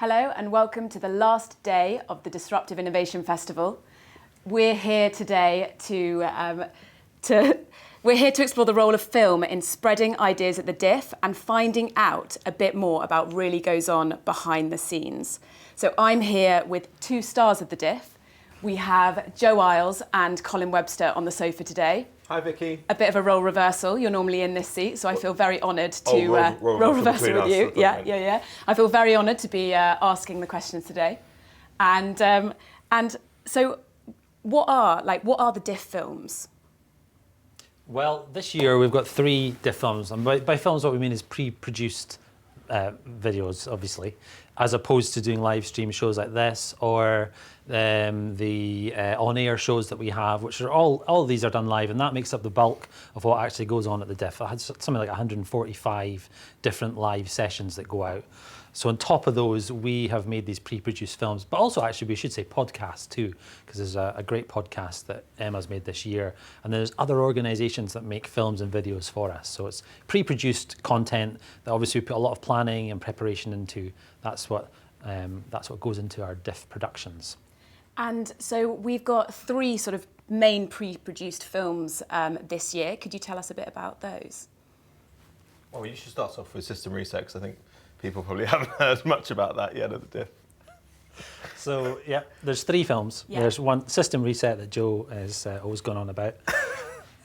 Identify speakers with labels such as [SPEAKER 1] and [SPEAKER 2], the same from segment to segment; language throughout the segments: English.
[SPEAKER 1] Hello and welcome to the last day of the Disruptive Innovation Festival. We're here today to explore the role of film in spreading ideas at the Diff and finding out a bit more about what really goes on behind the scenes. So I'm here with two stars of the Diff. We have Joe Isles and Colin Webster on the sofa today.
[SPEAKER 2] Hi, Vicky.
[SPEAKER 1] A bit of a role reversal. You're normally in this seat, so I feel very honoured to role reversal with you. Yeah. I feel very honoured to be asking the questions today. And so, what are the Diff films?
[SPEAKER 3] Well, this year we've got 3 Diff films, and by films what we mean is pre-produced videos, obviously, as opposed to doing live stream shows like this or the on-air shows that we have, which are all of these are done live, and that makes up the bulk of what actually goes on at the Diff. I had something like 145 different live sessions that go out. So on top of those, we have made these pre-produced films, but also actually we should say podcasts too, because there's a great podcast that Emma's made this year, and there's other organisations that make films and videos for us. So it's pre-produced content that obviously we put a lot of planning and preparation into. That's what goes into our Diff productions. And
[SPEAKER 1] so we've got 3 sort of main pre-produced films this year. Could you tell us a bit about those?
[SPEAKER 2] Well, you should start off with System Reset, because I think people probably haven't heard much about that yet at the Diff.
[SPEAKER 3] So, yeah, there's 3 films. Yeah. There's one, System Reset, that Joe has always gone on about.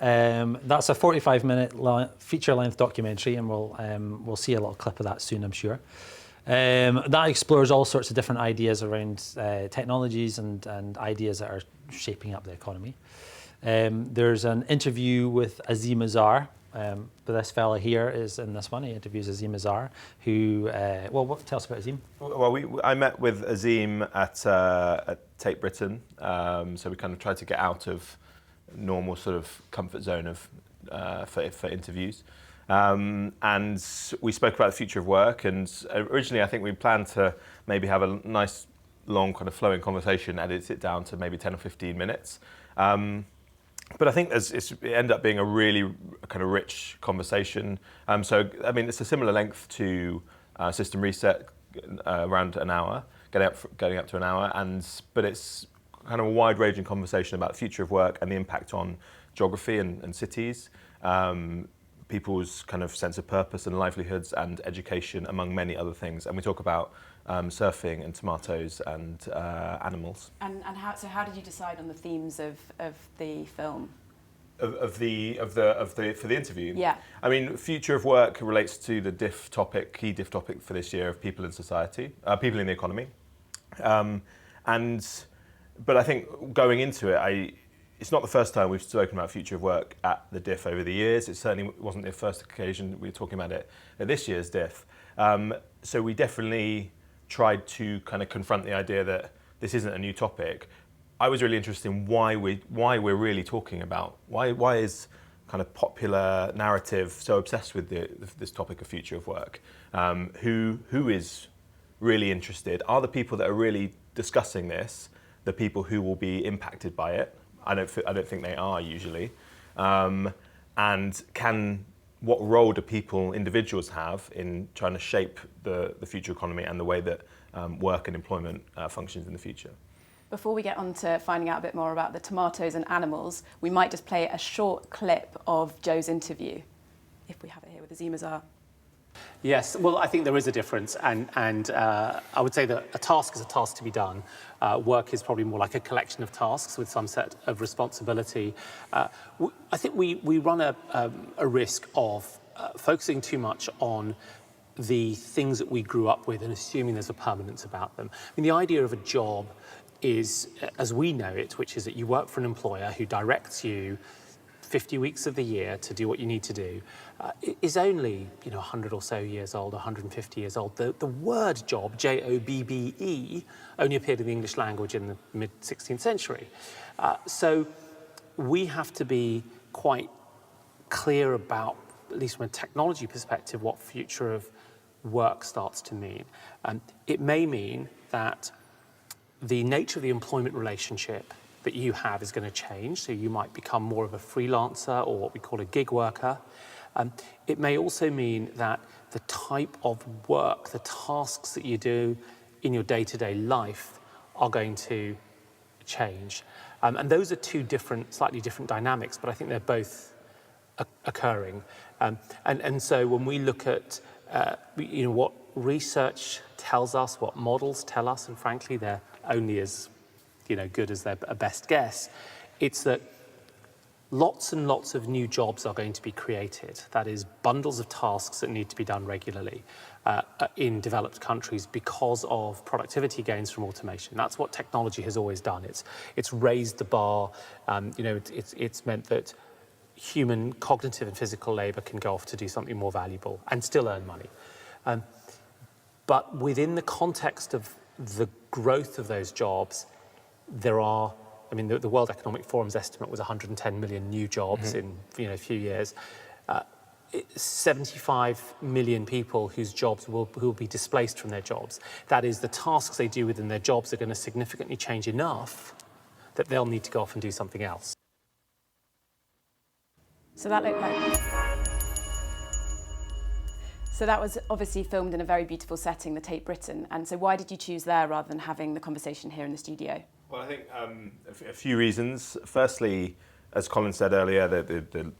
[SPEAKER 3] That's a 45-minute feature-length documentary, and we'll see a little clip of that soon, I'm sure. That explores all sorts of different ideas around technologies and ideas that are shaping up the economy. There's an interview with Azim Azhar. This fella here is in this one. He interviews Azim Azhar, who, tell us about Azim.
[SPEAKER 2] Well, I met with Azim at Tate Britain, so we kind of tried to get out of normal sort of comfort zone of for interviews. And we spoke about the future of work, and originally I think we planned to maybe have a nice long kind of flowing conversation, edit it down to maybe 10 or 15 minutes. But I think it ended up being a really kind of rich conversation. So, I mean, it's a similar length to System Reset, around an hour, getting up to an hour, but it's kind of a wide-ranging conversation about the future of work and the impact on geography and cities, people's kind of sense of purpose and livelihoods and education, among many other things. And we talk about surfing and tomatoes and animals.
[SPEAKER 1] And how did you decide on the themes of the film?
[SPEAKER 2] For the interview?
[SPEAKER 1] Yeah.
[SPEAKER 2] I mean, future of work relates to the key Diff topic for this year of people in society, people in the economy. But I think going into it, it's not the first time we've spoken about future of work at the Diff over the years. It certainly wasn't the first occasion we were talking about it at this year's Diff. So we definitely tried to kind of confront the idea that this isn't a new topic. I was really interested in why we're really talking about, why is kind of popular narrative so obsessed with this topic of future of work? Who is really interested? Are the people that are really discussing this the people who will be impacted by it? I don't think they are usually. And what role do individuals have in trying to shape the future economy and the way that work and employment functions in the future?
[SPEAKER 1] Before we get on to finding out a bit more about the tomatoes and animals, we might just play a short clip of Joe's interview, if we have it here with Azim Azhar.
[SPEAKER 4] Yes, well, I think there is a difference, and I would say that a task is a task to be done. Work is probably more like a collection of tasks with some set of responsibility. I think we run a risk of focusing too much on the things that we grew up with and assuming there's a permanence about them. I mean, the idea of a job is, as we know it, which is that you work for an employer who directs you 50 weeks of the year to do what you need to do, is only 100 or so years old, 150 years old. The word job, J-O-B-B-E, only appeared in the English language in the mid-16th century. So we have to be quite clear about, at least from a technology perspective, what future of work starts to mean. It may mean that the nature of the employment relationship that you have is going to change, so you might become more of a freelancer or what we call a gig worker. It may also mean that the type of work, the tasks that you do, in your day-to-day life are going to change. And those are two slightly different dynamics, but I think they're both occurring. And so when we look at what research tells us, what models tell us, and frankly they're only as good as their best guess, it's that lots and lots of new jobs are going to be created. That is, bundles of tasks that need to be done regularly in developed countries because of productivity gains from automation. That's what technology has always done. It's raised the bar. It's meant that human cognitive and physical labor can go off to do something more valuable and still earn money. But within the context of the growth of those jobs, there are, the World Economic Forum's estimate was 110 million new jobs in a few years. 75 million people whose jobs who will be displaced from their jobs. That is, the tasks they do within their jobs are going to significantly change enough that they'll need to go off and do something else.
[SPEAKER 1] So that looked like... So that was obviously filmed in a very beautiful setting, the Tate Britain. And so why did you choose there rather than having the conversation here in the studio?
[SPEAKER 2] Well, I think a few reasons. Firstly, as Colin said earlier, the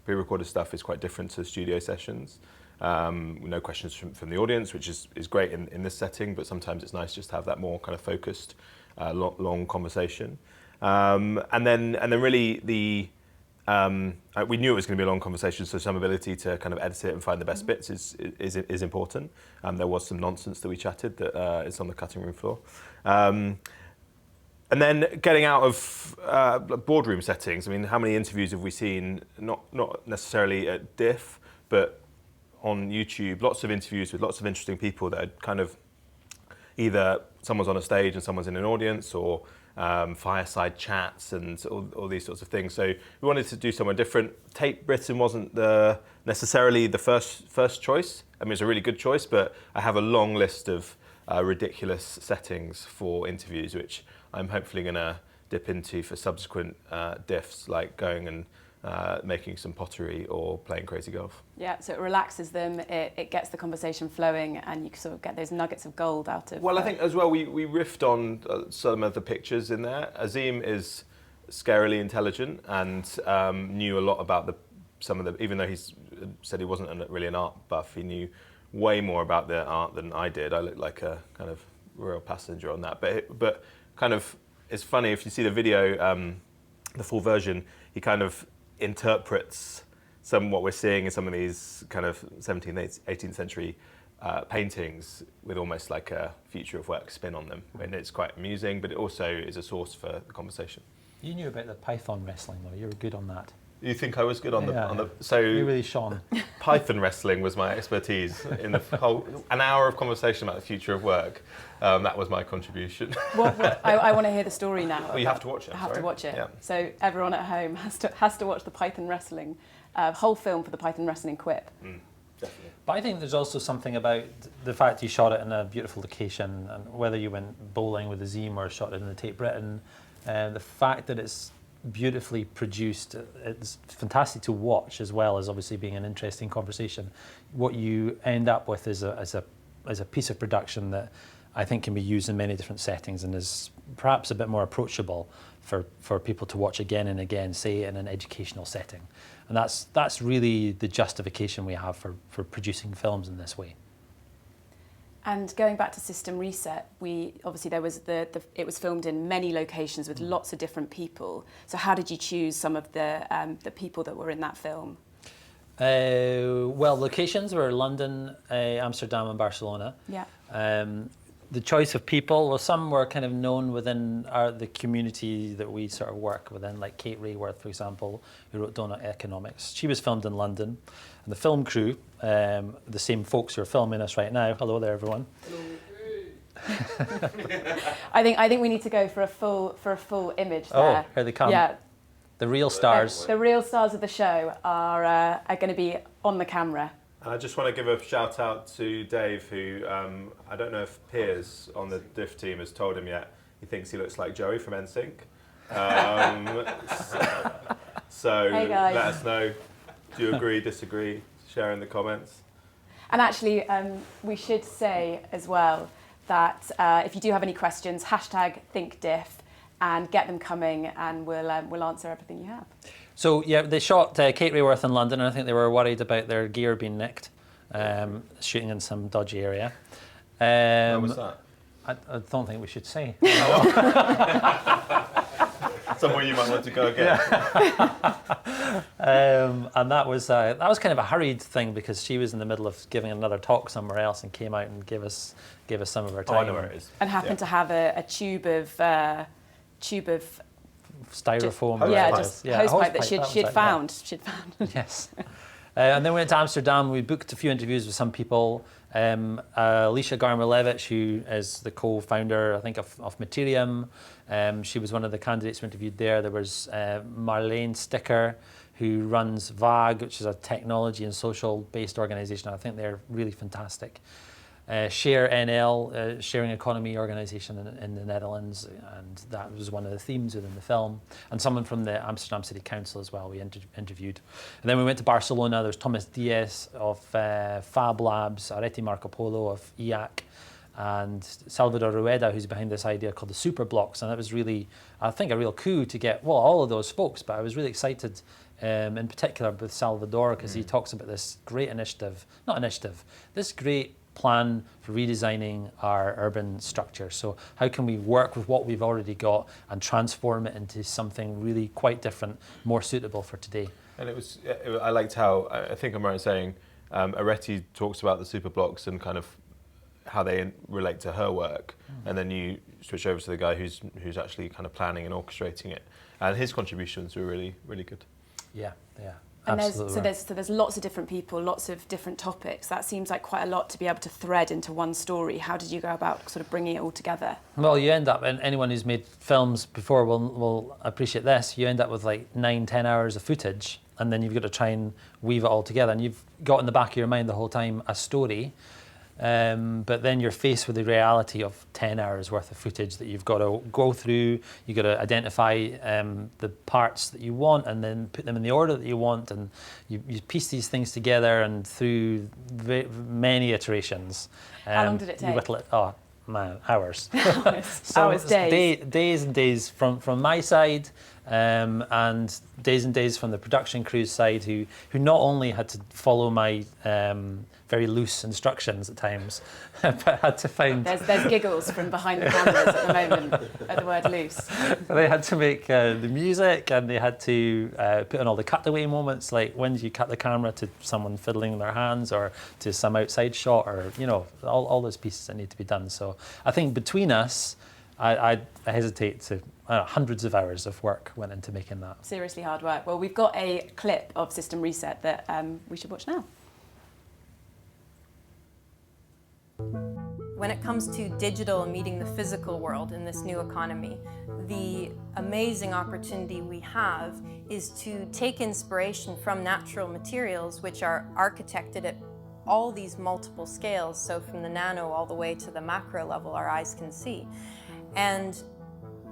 [SPEAKER 2] pre-recorded stuff is quite different to studio sessions. No questions from the audience, which is great in this setting, but sometimes it's nice just to have that more kind of focused, long conversation. And then really we knew it was going to be a long conversation, so some ability to kind of edit it and find the best bits is important. There was some nonsense that we chatted that is on the cutting room floor. And then getting out of boardroom settings. How many interviews have we seen, not necessarily at Diff, but on YouTube, lots of interviews with lots of interesting people that are kind of either someone's on a stage and someone's in an audience, or fireside chats and all these sorts of things. So we wanted to do somewhere different. Tate Britain wasn't necessarily the first choice. It's a really good choice, but I have a long list of ridiculous settings for interviews, which I'm hopefully going to dip into for subsequent diffs, like going and making some pottery or playing crazy golf.
[SPEAKER 1] Yeah, so it relaxes them, it gets the conversation flowing, and you sort of get those nuggets of gold out of...
[SPEAKER 2] Well, I think as well, we riffed on some of the pictures in there. Azim is scarily intelligent and knew a lot about some of the, even though he's said he wasn't really an art buff, he knew way more about the art than I did. I looked like a kind of royal passenger on that. But kind of, it's funny, if you see the video, the full version, he kind of interprets what we're seeing in some of these kind of 17th, 18th century paintings with almost like a future of work spin on them. And it's quite amusing, but it also is a source for the conversation.
[SPEAKER 3] You knew about the python wrestling, though. You were good on that.
[SPEAKER 2] You think I was good on the so
[SPEAKER 3] you really shone.
[SPEAKER 2] Python wrestling was my expertise in the whole an hour of conversation about the future of work. That was my contribution.
[SPEAKER 1] I want to hear the story now.
[SPEAKER 2] Well, you have to watch it.
[SPEAKER 1] I have to watch it.
[SPEAKER 2] Yeah.
[SPEAKER 1] So everyone at home has to watch the Python wrestling whole film for the Python wrestling quip.
[SPEAKER 2] Definitely.
[SPEAKER 3] But I think there's also something about the fact you shot it in a beautiful location, and whether you went bowling with Azim or shot it in the Tate Britain, the fact that it's beautifully produced, it's fantastic to watch, as well as obviously being an interesting conversation. What you end up with is a piece of production that I think can be used in many different settings and is perhaps a bit more approachable for people to watch again and again, say in an educational setting. And that's really the justification we have for producing films in this way.
[SPEAKER 1] And going back to System Reset, obviously there was it was filmed in many locations with lots of different people. So how did you choose some of the people that were in that film?
[SPEAKER 3] Well, locations were London, Amsterdam, and Barcelona.
[SPEAKER 1] Yeah.
[SPEAKER 3] The choice of people, well, some were kind of known within the community that we sort of work within, like Kate Rayworth, for example, who wrote Donut Economics. She was filmed in London. And the film crew, the same folks who are filming us right now. Hello there, everyone.
[SPEAKER 1] I think we need to go for a full image there.
[SPEAKER 3] Oh, here they come.
[SPEAKER 1] Yeah.
[SPEAKER 3] The real stars.
[SPEAKER 1] The real stars of the show are going to be on the camera.
[SPEAKER 2] And I just want to give a shout out to Dave, who I don't know if Piers on the Diff team has told him yet. He thinks he looks like Joey from NSYNC. So
[SPEAKER 1] hey guys.
[SPEAKER 2] Let us know. Do you agree, disagree? Share in the comments.
[SPEAKER 1] And actually, we should say as well that if you do have any questions, #ThinkDiff and get them coming, and we'll answer everything you have.
[SPEAKER 3] So yeah, they shot Kate Rayworth in London, and I think they were worried about their gear being nicked, shooting in some dodgy area.
[SPEAKER 2] Where was that?
[SPEAKER 3] I don't think we should say.
[SPEAKER 2] Somewhere you might want to go again.
[SPEAKER 3] And that was kind of a hurried thing because she was in the middle of giving another talk somewhere else and came out and gave us some of her time.
[SPEAKER 2] Oh, I know where it is.
[SPEAKER 1] And happened to have a tube of
[SPEAKER 3] Styrofoam.
[SPEAKER 1] hosepipe that she'd found.
[SPEAKER 3] Yes. And then we went to Amsterdam. We booked a few interviews with some people. Alicia Garmer-Levitch, who is the co-founder, I think, of Materium. She was one of the candidates we interviewed there. There was Marlene Sticker, who runs VAG, which is a technology and social-based organisation. I think they're really fantastic. Share NL, Sharing Economy Organisation in the Netherlands, and that was one of the themes within the film. And someone from the Amsterdam City Council as well we interviewed. And then we went to Barcelona. There was Thomas Diaz of Fab Labs, Areti Marco Polo of IAC, and Salvador Rueda, who's behind this idea called the Super Blocks. And that was really, I think, a real coup to get, well, all of those folks, but I was really excited in particular with Salvador because he talks about this great this great plan for redesigning our urban structure. So how can we work with what we've already got and transform it into something really quite different, more suitable for today?
[SPEAKER 2] And I liked how, I think I'm right in saying, Areti talks about the super blocks and kind of how they relate to her work, and then you switch over to the guy who's actually kind of planning and orchestrating it, and his contributions were really, really good.
[SPEAKER 3] Yeah.
[SPEAKER 1] And
[SPEAKER 3] Absolutely.
[SPEAKER 1] there's lots of different people, lots of different topics. That seems like quite a lot to be able to thread into one story. How did you go about sort of bringing it all together?
[SPEAKER 3] Well, you end up, and anyone who's made films before will appreciate this, you end up with like 9-10 hours of footage, and then you've got to try and weave it all together. And you've got in the back of your mind the whole time a story, but then you're faced with the reality of 10 hours worth of footage that you've got to go through. You've got to identify the parts that you want and then put them in the order that you want, and you piece these things together, and through many iterations.
[SPEAKER 1] How long did it take?
[SPEAKER 3] You whittle it, oh man, hours.
[SPEAKER 1] Hours, days.
[SPEAKER 3] Days and days from my side, and days from the production crew's side, who not only had to follow my very loose instructions at times, but had to find...
[SPEAKER 1] There's giggles from behind the cameras at the moment at the word loose.
[SPEAKER 3] They had to make the music, and they had to put in all the cutaway moments, like when do you cut the camera to someone fiddling in their hands or to some outside shot, or, all those pieces that need to be done. So I think between us, I hesitate to... hundreds of hours of work went into making that.
[SPEAKER 1] Seriously hard work. Well, we've got a clip of System Reset that we should watch now.
[SPEAKER 5] When it comes to digital and meeting the physical world in this new economy, the amazing opportunity we have is to take inspiration from natural materials which are architected at all these multiple scales, so from the nano all the way to the macro level our eyes can see. And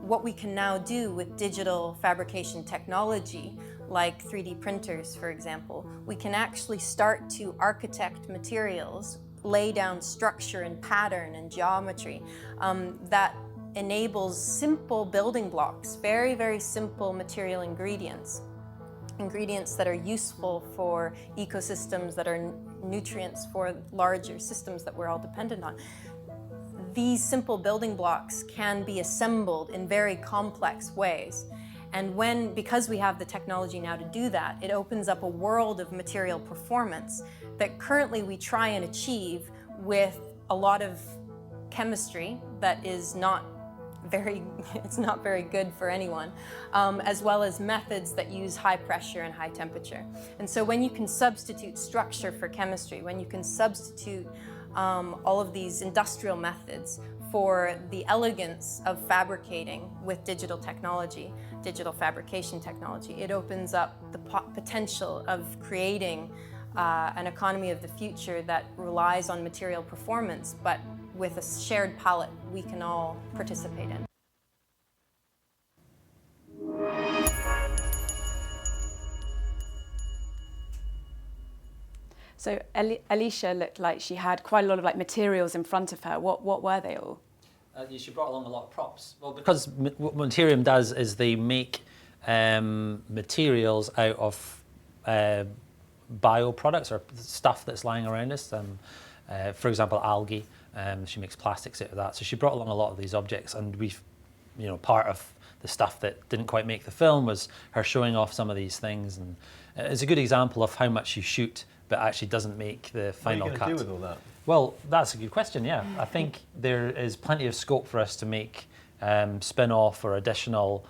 [SPEAKER 5] what we can now do with digital fabrication technology, like 3D printers, for example, we can actually start to architect materials, lay down structure and pattern and geometry that enables simple building blocks, very, very simple material ingredients that are useful for ecosystems, that are nutrients for larger systems that we're all dependent on. These simple building blocks can be assembled in very complex ways. And because we have the technology now to do that, it opens up a world of material performance that currently we try and achieve with a lot of chemistry that is not very good for anyone, as well as methods that use high pressure and high temperature. And so when you can substitute structure for chemistry, when you can substitute all of these industrial methods for the elegance of fabricating with digital technology, digital fabrication technology, it opens up the potential of creating an economy of the future that relies on material performance, but with a shared palette we can all participate in.
[SPEAKER 1] So Alicia looked like she had quite a lot of like materials in front of her. What were they all?
[SPEAKER 3] She brought along a lot of props. Well, because what Materium does is they make materials out of bio products or stuff that's lying around us. For example, algae. She makes plastics out of that. So she brought along a lot of these objects, and part of the stuff that didn't quite make the film was her showing off some of these things. And it's a good example of how much you shoot, but actually doesn't make the final cut.
[SPEAKER 2] What are you going to do with all that?
[SPEAKER 3] Well, that's a good question, yeah. I think there is plenty of scope for us to make spin-off or additional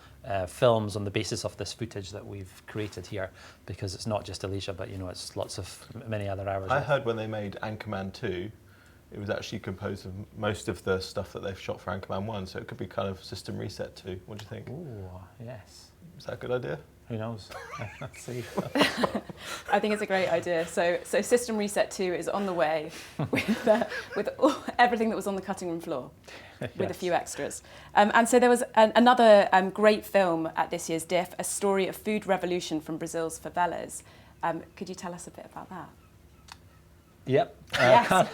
[SPEAKER 3] films on the basis of this footage that we've created here, because it's not just Alicia, but it's lots of many other hours.
[SPEAKER 2] I heard when they made Anchorman 2, it was actually composed of most of the stuff that they've shot for Anchorman 1, so it could be kind of System Reset 2. What do you think?
[SPEAKER 3] Oh, yes.
[SPEAKER 2] Is that a good idea?
[SPEAKER 3] Who knows? Let's see.
[SPEAKER 1] I think it's a great idea. So System Reset 2 is on the way with everything that was on the cutting room floor, with a few extras. And so there was another great film at this year's DIF, A Story of Food Revolution from Brazil's Favelas. Could you tell us a bit about that?
[SPEAKER 3] Yep.
[SPEAKER 1] Yes,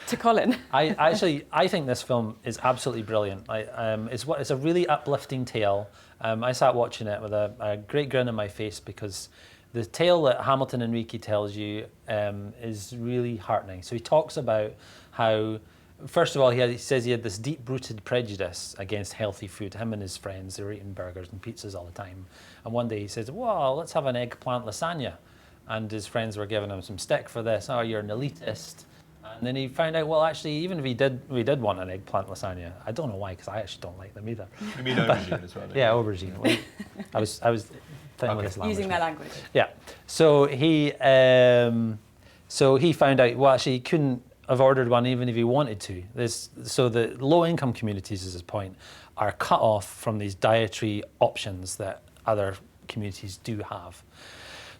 [SPEAKER 1] to Colin.
[SPEAKER 3] I think this film is absolutely brilliant. It's a really uplifting tale. I sat watching it with a great grin on my face, because the tale that Hamilton Enrique tells you is really heartening. So he talks about how, first of all, he says he had this deep-rooted prejudice against healthy food. Him and his friends, they were eating burgers and pizzas all the time. And one day he says, well, let's have an eggplant lasagna. And his friends were giving him some stick for this. Oh, you're an elitist. And then he found out, well, actually, even if we did want an eggplant lasagna, I don't know why, because I actually don't like them either.
[SPEAKER 2] You mean aubergine as well?
[SPEAKER 3] Yeah, aubergine. I was playing with this language.
[SPEAKER 1] Using their language.
[SPEAKER 3] Yeah. So he found out, well, actually, he couldn't have ordered one even if he wanted to. So the low-income communities, is his point, are cut off from these dietary options that other communities do have.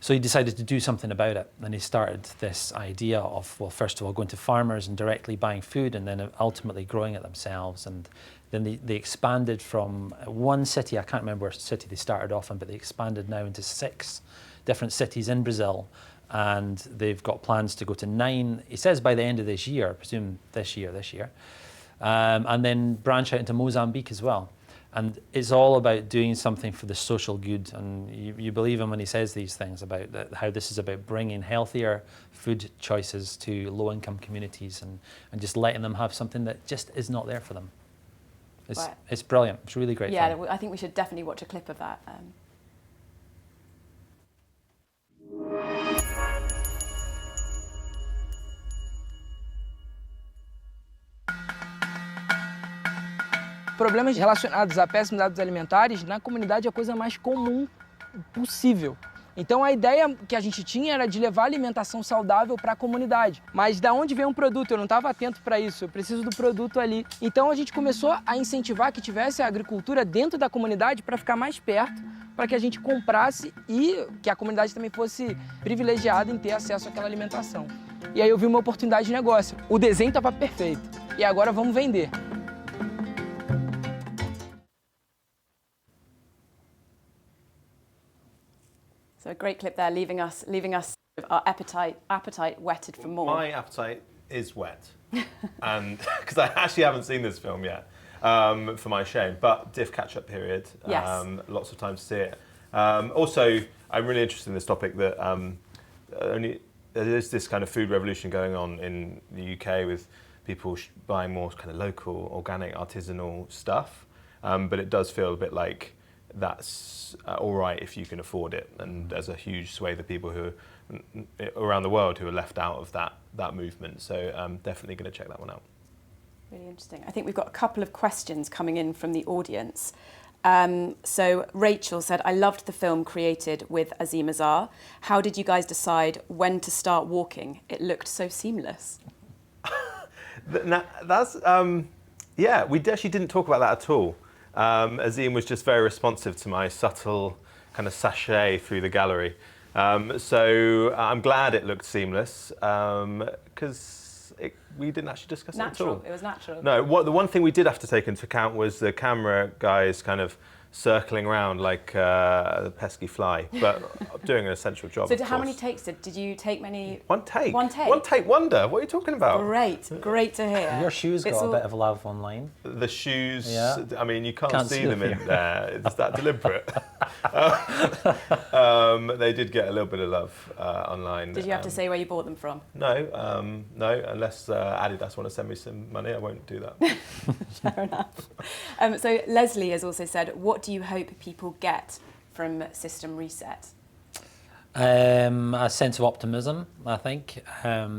[SPEAKER 3] So he decided to do something about it, and he started this idea of, well, first of all, going to farmers and directly buying food, and then ultimately growing it themselves. And then they expanded from one city, I can't remember which city they started off in, but they expanded now into 6 different cities in Brazil, and they've got plans to go to 9, he says, by the end of this year, I presume this year, and then branch out into Mozambique as well. And it's all about doing something for the social good. And you believe him when he says these things about how this is about bringing healthier food choices to low-income communities and just letting them have something that just is not there for them. It's brilliant. It's a really great film.
[SPEAKER 1] Yeah, I think we should definitely watch a clip of that.
[SPEAKER 6] Problemas relacionados a péssimos hábitos alimentares na comunidade é a coisa mais comum possível. Então a ideia que a gente tinha era de levar alimentação saudável para a comunidade. Mas da onde vem um produto? Eu não estava atento para isso, eu preciso do produto ali. Então a gente começou a incentivar que tivesse a agricultura dentro da comunidade para ficar mais perto, para que a gente comprasse e que a comunidade também fosse privilegiada em ter acesso àquela alimentação. E aí eu vi uma oportunidade de negócio. O desenho estava perfeito. E agora vamos vender.
[SPEAKER 1] So a great clip there, leaving us our appetite whetted for more.
[SPEAKER 2] My appetite is wet, and because I actually haven't seen this film yet, for my shame. But diff catch-up period,
[SPEAKER 1] Yes.
[SPEAKER 2] Lots of time to see it. Also, I'm really interested in this topic that there is this kind of food revolution going on in the UK with people buying more kind of local, organic, artisanal stuff. But it does feel a bit like that's all right if you can afford it, and there's a huge swathe of people who are around the world who are left out of that movement. So I'm definitely going to check that one out.
[SPEAKER 1] Really interesting. I think we've got a couple of questions coming in from the audience. So Rachel said, I loved the film created with Azim Azhar. How did you guys decide when to start walking? It looked so seamless.
[SPEAKER 2] That's yeah, we actually didn't talk about that at all. Azim was just very responsive to my subtle kind of sachet through the gallery. So I'm glad it looked seamless, because we didn't actually discuss
[SPEAKER 1] Natural.
[SPEAKER 2] it at all.
[SPEAKER 1] It was natural.
[SPEAKER 2] No, the one thing we did have to take into account was the camera guys kind of circling around like a pesky fly, but doing an essential job.
[SPEAKER 1] So
[SPEAKER 2] of
[SPEAKER 1] how many
[SPEAKER 2] course.
[SPEAKER 1] takes did you take? Many?
[SPEAKER 2] One take.
[SPEAKER 1] One take.
[SPEAKER 2] One take wonder. What are you talking about?
[SPEAKER 1] Great to hear.
[SPEAKER 3] Your shoes
[SPEAKER 1] It's
[SPEAKER 3] got
[SPEAKER 1] all-
[SPEAKER 3] a bit of love online.
[SPEAKER 2] The shoes.
[SPEAKER 3] Yeah.
[SPEAKER 2] I mean, you can't see
[SPEAKER 3] see
[SPEAKER 2] them
[SPEAKER 3] them
[SPEAKER 2] in
[SPEAKER 3] here.
[SPEAKER 2] there. It's that deliberate. They did get a little bit of love online.
[SPEAKER 1] Did you have to say where you bought them from?
[SPEAKER 2] No, no. Unless Adidas want to send me some money, I won't do that.
[SPEAKER 1] Fair enough. So Leslie has also said, what do you hope people get from System Reset?
[SPEAKER 3] A sense of optimism, I think,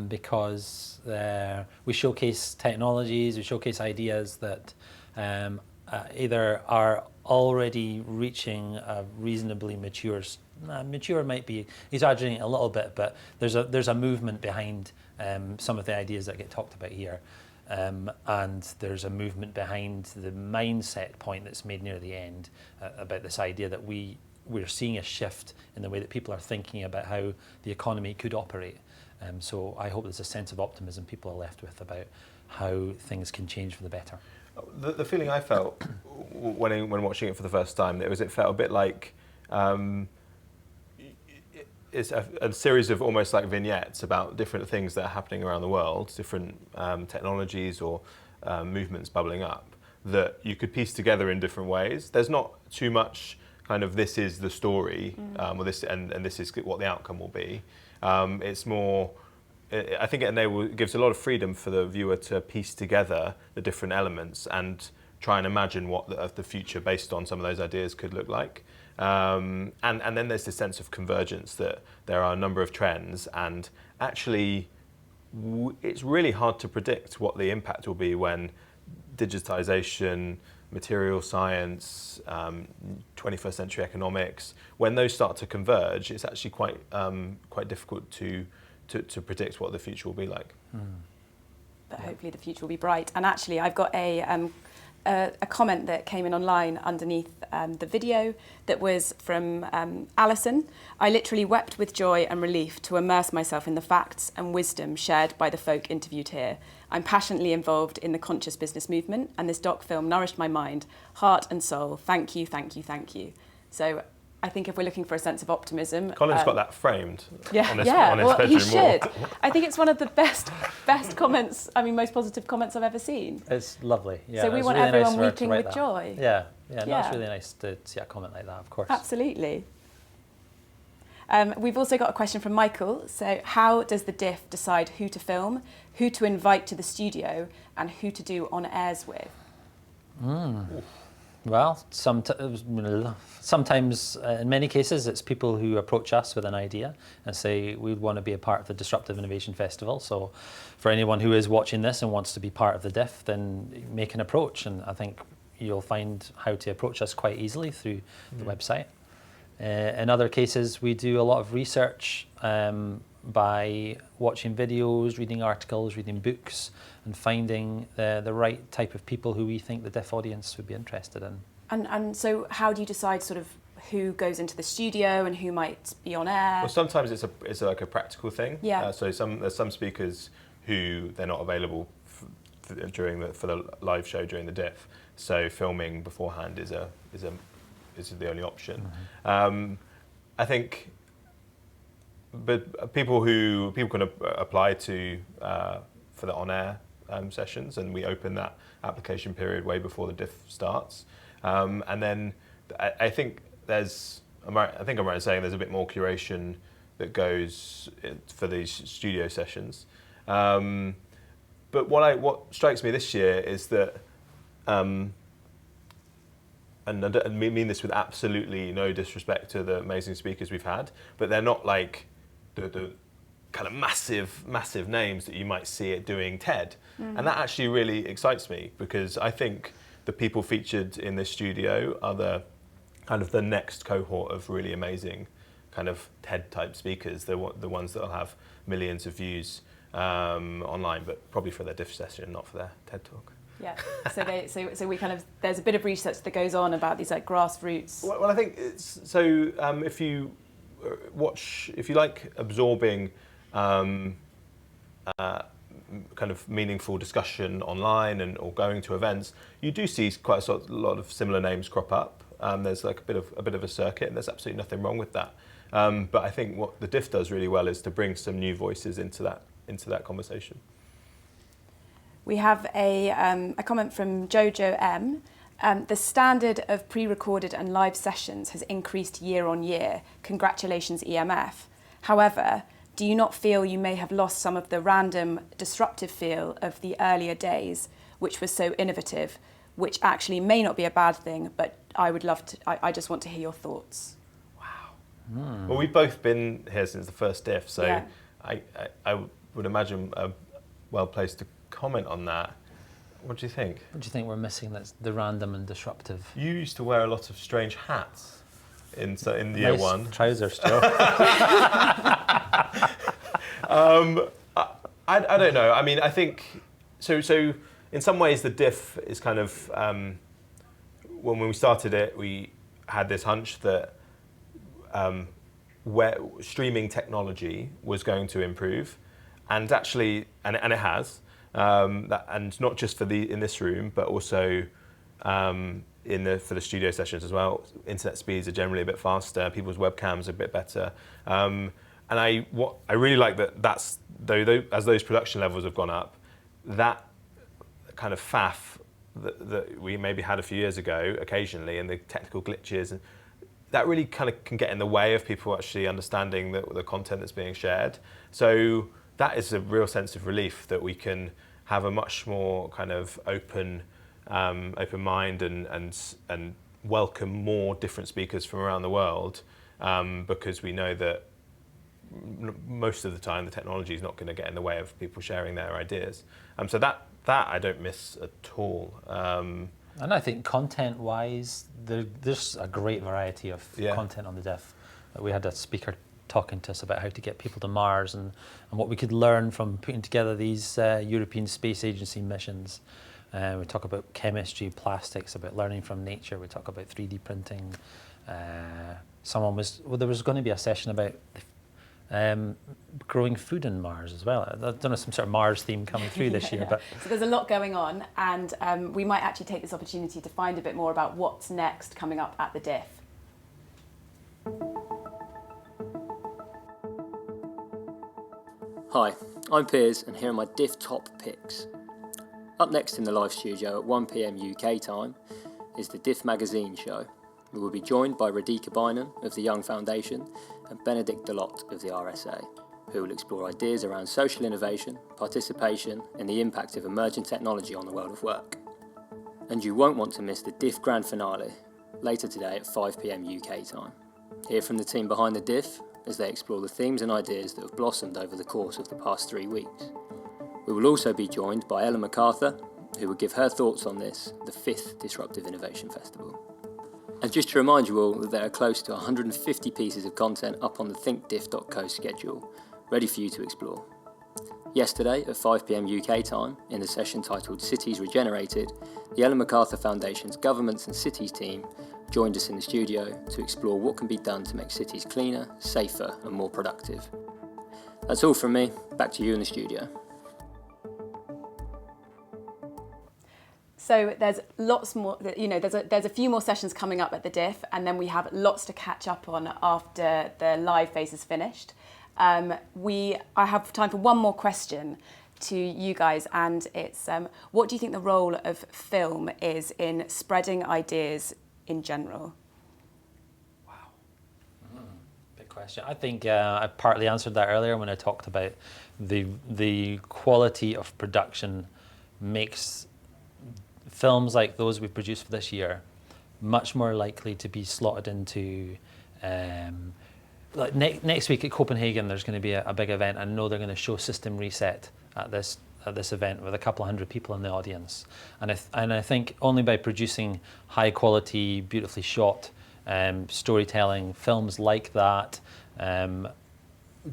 [SPEAKER 3] because we showcase technologies, we showcase ideas that either are already reaching a reasonably mature. Mature might be exaggerating a little bit, but there's a movement behind some of the ideas that get talked about here. And there's a movement behind the mindset point that's made near the end about this idea that we're seeing a shift in the way that people are thinking about how the economy could operate. So I hope there's a sense of optimism people are left with about how things can change for the better.
[SPEAKER 2] The feeling I felt when watching it for the first time, it felt a bit like it's a series of almost like vignettes about different things that are happening around the world, different technologies or movements bubbling up that you could piece together in different ways. There's not too much kind of this is the story, or this and this is what the outcome will be. It's more. I think it gives a lot of freedom for the viewer to piece together the different elements and try and imagine what the future based on some of those ideas could look like. And then there's this sense of convergence that there are a number of trends, and actually it's really hard to predict what the impact will be when digitization, material science, 21st century economics, when those start to converge, it's actually quite difficult to predict what the future will be like.
[SPEAKER 1] But hopefully the future will be bright. And actually, I've got a comment that came in online underneath the video that was from Alison. I literally wept with joy and relief to immerse myself in the facts and wisdom shared by the folk interviewed here. I'm passionately involved in the conscious business movement, and this doc film nourished my mind, heart and soul. Thank you, thank you, thank you. So I think if we're looking for a sense of optimism...
[SPEAKER 2] Colin's got that framed on his
[SPEAKER 1] well,
[SPEAKER 2] bedroom
[SPEAKER 1] he should.
[SPEAKER 2] wall.
[SPEAKER 1] I think it's one of the best comments, most positive comments I've ever seen.
[SPEAKER 3] It's lovely. Yeah,
[SPEAKER 1] So we
[SPEAKER 3] it's
[SPEAKER 1] want
[SPEAKER 3] really
[SPEAKER 1] everyone
[SPEAKER 3] nice of her to
[SPEAKER 1] weeping
[SPEAKER 3] write
[SPEAKER 1] with
[SPEAKER 3] that.
[SPEAKER 1] joy.
[SPEAKER 3] Yeah, no,
[SPEAKER 1] Yeah.
[SPEAKER 3] it's really nice to see a comment like that, of course.
[SPEAKER 1] Absolutely. We've also got a question from Michael. So how does the DIF decide who to film, who to invite to the studio, and who to do on-airs with?
[SPEAKER 3] Well, sometimes, in many cases, it's people who approach us with an idea and say, we'd want to be a part of the Disruptive Innovation Festival. So for anyone who is watching this and wants to be part of the DIF, then make an approach. And I think you'll find how to approach us quite easily through the website. In other cases, we do a lot of research by watching videos, reading articles, reading books, and finding the right type of people who we think the DIF audience would be interested in.
[SPEAKER 1] And so how do you decide sort of who goes into the studio and who might be on air?
[SPEAKER 2] Well, sometimes it's like a practical thing.
[SPEAKER 1] Yeah.
[SPEAKER 2] So there's some speakers who they're not available for the live show during the DIF. So filming beforehand is the only option. I think, but people can apply to for the on-air sessions, and we open that application period way before the DIF starts. And then I think I'm right in saying there's a bit more curation that goes for these studio sessions. But what strikes me this year is that, and I mean this with absolutely no disrespect to the amazing speakers we've had, but they're not like the kind of massive names that you might see it doing TED. And that actually really excites me, because I think the people featured in this studio are the next cohort of really amazing kind of TED type speakers. They're the ones that will have millions of views online, but probably for their DIF session, not for their TED talk.
[SPEAKER 1] Yeah. So we kind of, there's a bit of research that goes on about these like grassroots.
[SPEAKER 2] Well, I think it's so. If you kind of meaningful discussion online or going to events, you do see quite a lot of similar names crop up. There's like a bit of a circuit, and there's absolutely nothing wrong with that. But I think what the DIF does really well is to bring some new voices into that conversation.
[SPEAKER 1] We have a comment from Jojo M. The standard of pre-recorded and live sessions has increased year on year. Congratulations, EMF. However, do you not feel you may have lost some of the random, disruptive feel of the earlier days, which was so innovative, which actually may not be a bad thing, but I just want to hear your thoughts.
[SPEAKER 2] Wow. Well, we've both been here since the first DIF, so
[SPEAKER 1] Yeah.
[SPEAKER 2] I would imagine well placed to comment on that. What do you think?
[SPEAKER 3] What do you think we're missing that's the random and disruptive?
[SPEAKER 2] You used to wear a lot of strange hats in year
[SPEAKER 3] Nice
[SPEAKER 2] one.
[SPEAKER 3] Trousers, Joe.
[SPEAKER 2] I don't know. I mean, I think so. In some ways, the DIF is kind of when we started it, we had this hunch that where streaming technology was going to improve, and actually, and it has. And not just in this room, but also for the studio sessions as well. Internet speeds are generally a bit faster. People's webcams are a bit better. And I really like that's as those production levels have gone up, that kind of faff that we maybe had a few years ago occasionally, and the technical glitches, and that really kind of can get in the way of people actually understanding the content that's being shared. So that is a real sense of relief that we can have a much more kind of open mind and welcome more different speakers from around the world, because we know that most of the time the technology is not going to get in the way of people sharing their ideas. So that I don't miss at all.
[SPEAKER 3] And I think content-wise, there's a great variety of content on the DIF. We had a speaker talking to us about how to get people to Mars and what we could learn from putting together these European Space Agency missions. We talk about chemistry, plastics, about learning from nature. We talk about 3D printing. There was going to be a session about growing food in Mars as well. I don't know, some sort of Mars theme coming through this year. But
[SPEAKER 1] so there's a lot going on, and we might actually take this opportunity to find a bit more about what's next coming up at the DIF.
[SPEAKER 7] Hi, I'm Piers, and here are my DIF top picks. Up next in the live studio at 1 PM UK time is the DIF Magazine show. We will be joined by Radhika Bynum of the Young Foundation and Benedict Delott of the RSA, who will explore ideas around social innovation, participation, and the impact of emerging technology on the world of work. And you won't want to miss the DIF Grand Finale later today at 5 PM UK time. Hear from the team behind the DIF as they explore the themes and ideas that have blossomed over the course of the past 3 weeks. We will also be joined by Ellen MacArthur, who will give her thoughts on this, the 5th Disruptive Innovation Festival. And just to remind you all that there are close to 150 pieces of content up on the thinkdiff.co schedule, ready for you to explore. Yesterday at 5 PM UK time, in the session titled Cities Regenerated, the Ellen MacArthur Foundation's Governments and Cities team joined us in the studio to explore what can be done to make cities cleaner, safer and more productive. That's all from me, back to you in the studio.
[SPEAKER 1] So there's lots more, there's a few more sessions coming up at the DIF, and then we have lots to catch up on after the live phase is finished. I have time for one more question to you guys, and it's what do you think the role of film is in spreading ideas in general?
[SPEAKER 3] Wow. Big question. I think I partly answered that earlier when I talked about the quality of production makes films like those we've produced for this year much more likely to be slotted into like next week at Copenhagen. There's going to be a big event. I know they're going to show System Reset at this event with a couple of hundred people in the audience, and I think only by producing high quality, beautifully shot storytelling films like that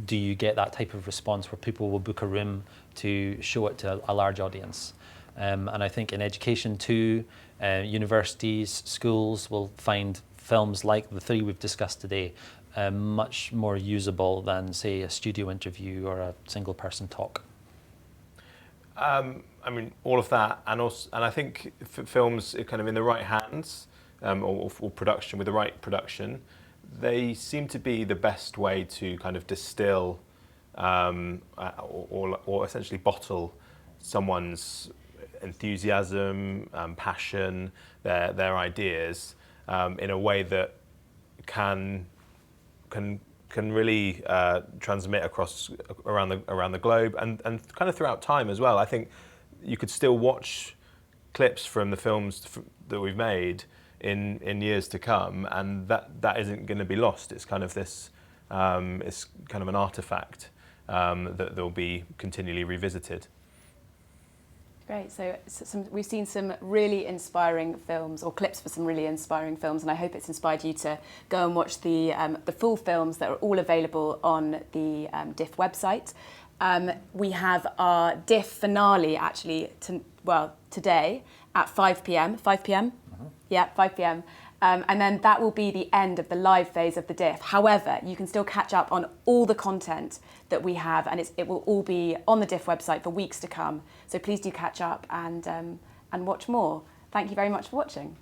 [SPEAKER 3] do you get that type of response where people will book a room to show it to a large audience. And I think in education too, universities, schools will find films like the 3 we've discussed today much more usable than, say, a studio interview or a single person talk.
[SPEAKER 2] I mean, all of that, and also, and I think films kind of in the right hands, or production with the right production, they seem to be the best way to kind of distill, or essentially bottle someone's enthusiasm, passion, their ideas, in a way that can really transmit across around the globe and kind of throughout time as well. I think you could still watch clips from the films that we've made in years to come, and that isn't going to be lost. It's kind of this, it's kind of an artifact that will be continually revisited.
[SPEAKER 1] Great. So we've seen some really inspiring films, or clips for some really inspiring films, and I hope it's inspired you to go and watch the full films that are all available on the DIF website. We have our DIF finale actually today at 5 p.m. 5 p.m. Yeah, 5 p.m. And then that will be the end of the live phase of the DIF. However, you can still catch up on all the content that we have, and it will all be on the DIF website for weeks to come. So please do catch up and watch more. Thank you very much for watching.